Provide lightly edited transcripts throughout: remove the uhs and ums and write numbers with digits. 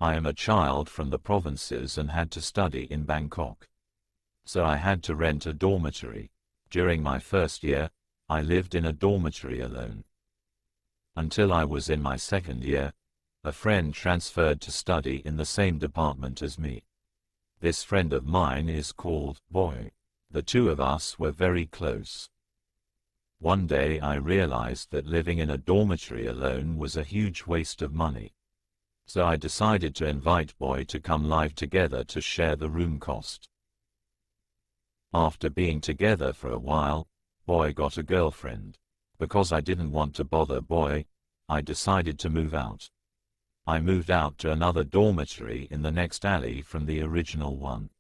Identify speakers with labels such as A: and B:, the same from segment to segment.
A: I am a child from the provinces and had to study in Bangkok. So I had to rent a dormitory. During my first year, I lived in a dormitory alone. Until I was in my second year, a friend transferred to study in the same department as me. This friend of mine is called Boy. The two of us were very close. One day I realized that living in a dormitory alone was a huge waste of money. So I decided to invite Boy to come live together to share the room cost. After being together for a while, Boy got a girlfriend. Because I didn't want to bother Boy, I decided to move out. I moved out to another dormitory in the next alley from the original one.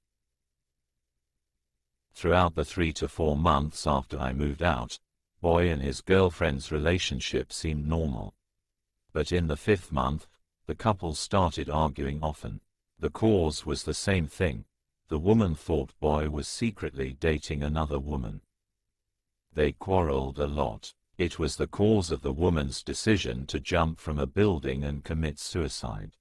A: Throughout the 3 to 4 months after I moved out, Boy and his girlfriend's relationship seemed normal. But in the 5th month, the couple started arguing often. The cause was the same thing. The woman thought Boy was secretly dating another woman. They quarreled a lot. It was the cause of the woman's decision to jump from a building and commit suicide.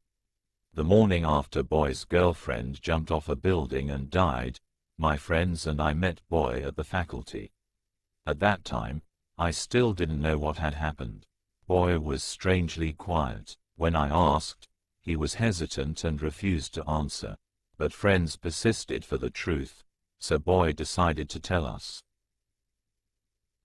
A: The morning after Boy's girlfriend jumped off a building and died, my friends and I met Boy at the faculty. At that time, I still didn't know what had happened. Boy was strangely quiet. When I asked, he was hesitant and refused to answer. But friends persisted for the truth, so Boy decided to tell us.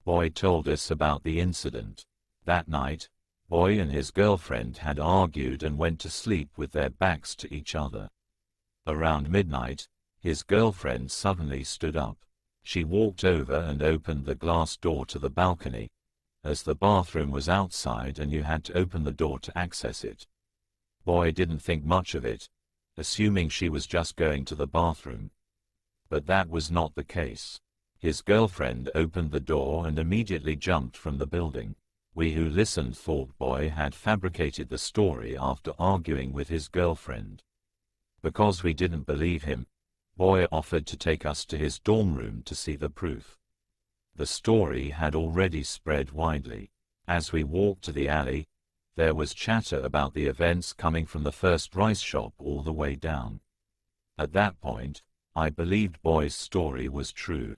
A: Boy told us about the incident. That night, Boy and his girlfriend had argued and went to sleep with their backs to each other. Around midnight, his girlfriend suddenly stood up. She walked over and opened the glass door to the balcony, as the bathroom was outside and you had to open the door to access it. Boy didn't think much of it, assuming she was just going to the bathroom. But that was not the case. His girlfriend opened the door and immediately jumped from the building. We who listened thought Boy had fabricated the story after arguing with his girlfriend. Because we didn't believe him, Boy offered to take us to his dorm room to see the proof. The story had already spread widely. As we walked to the alley, there was chatter about the events coming from the first rice shop all the way down. At that point, I believed Boy's story was true.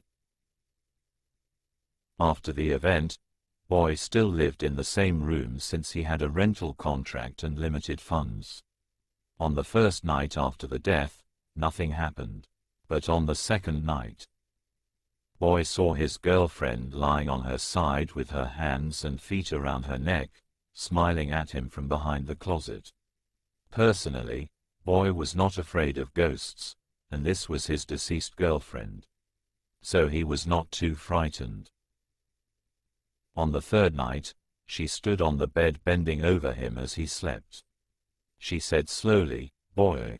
A: After the event, Boy still lived in the same room since he had a rental contract and limited funds. On the first night after the death, nothing happened. But on the second night, Boy saw his girlfriend lying on her side with her hands and feet around her neck, smiling at him from behind the closet. Personally, Boy was not afraid of ghosts, and this was his deceased girlfriend. So he was not too frightened. On the third night, she stood on the bed bending over him as he slept. She said slowly, "Boy,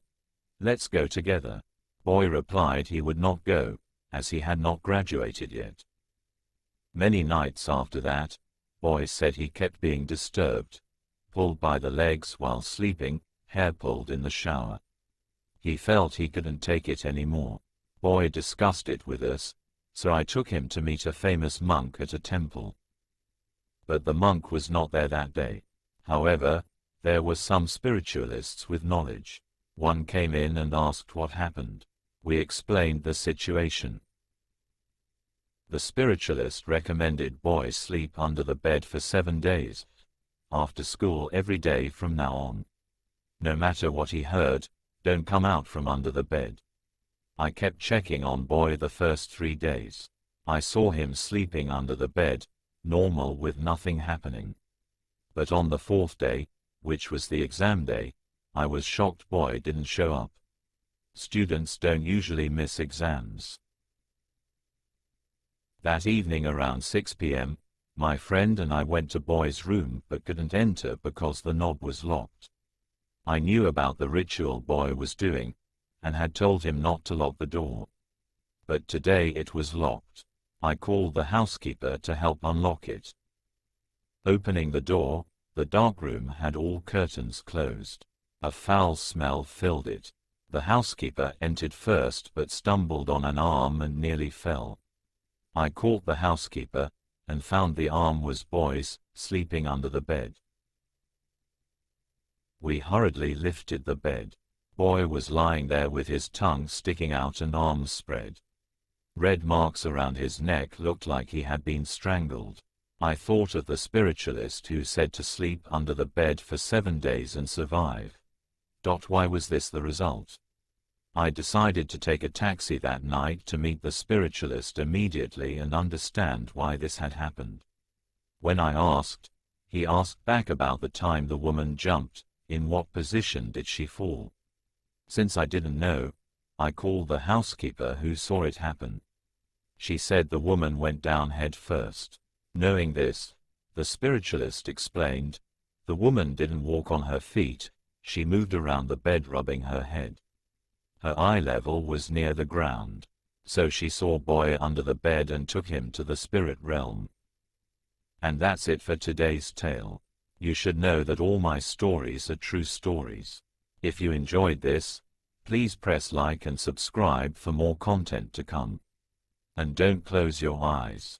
A: let's go together." Boy replied he would not go, as he had not graduated yet. Many nights after that, Boy said he kept being disturbed, pulled by the legs while sleeping, hair pulled in the shower. He felt he couldn't take it anymore. Boy discussed it with us, so I took him to meet a famous monk at a temple. But the monk was not there that day. However, there were some spiritualists with knowledge. One came in and asked what happened. We explained the situation. The spiritualist recommended Boy sleep under the bed for 7 days, after school every day from now on. No matter what he heard, don't come out from under the bed. I kept checking on Boy the first 3 days. I saw him sleeping under the bed, normal with nothing happening. But on the 4th day, which was the exam day, I was shocked Boy didn't show up. Students don't usually miss exams. That evening around 6 p.m., my friend and I went to Boy's room but couldn't enter because the knob was locked. I knew about the ritual Boy was doing, and had told him not to lock the door. But today it was locked. I called the housekeeper to help unlock it. Opening the door, the darkroom had all curtains closed. A foul smell filled it. The housekeeper entered first but stumbled on an arm and nearly fell. I caught the housekeeper, and found the arm was Boy's, sleeping under the bed. We hurriedly lifted the bed. Boy was lying there with his tongue sticking out and arms spread. Red marks around his neck looked like he had been strangled. I thought of the spiritualist who said to sleep under the bed for 7 days and survive. Why was this the result? I decided to take a taxi that night to meet the spiritualist immediately and understand why this had happened. When I asked, he asked back about the time the woman jumped. In what position did she fall? Since I didn't know, I called the housekeeper who saw it happen. She said the woman went down head first. Knowing this, the spiritualist explained, the woman didn't walk on her feet, she moved around the bed rubbing her head. Her eye level was near the ground, so she saw Boy under the bed and took him to the spirit realm. And that's it for today's tale. You should know that all my stories are true stories. If you enjoyed this, please press like and subscribe for more content to come. And don't close your eyes.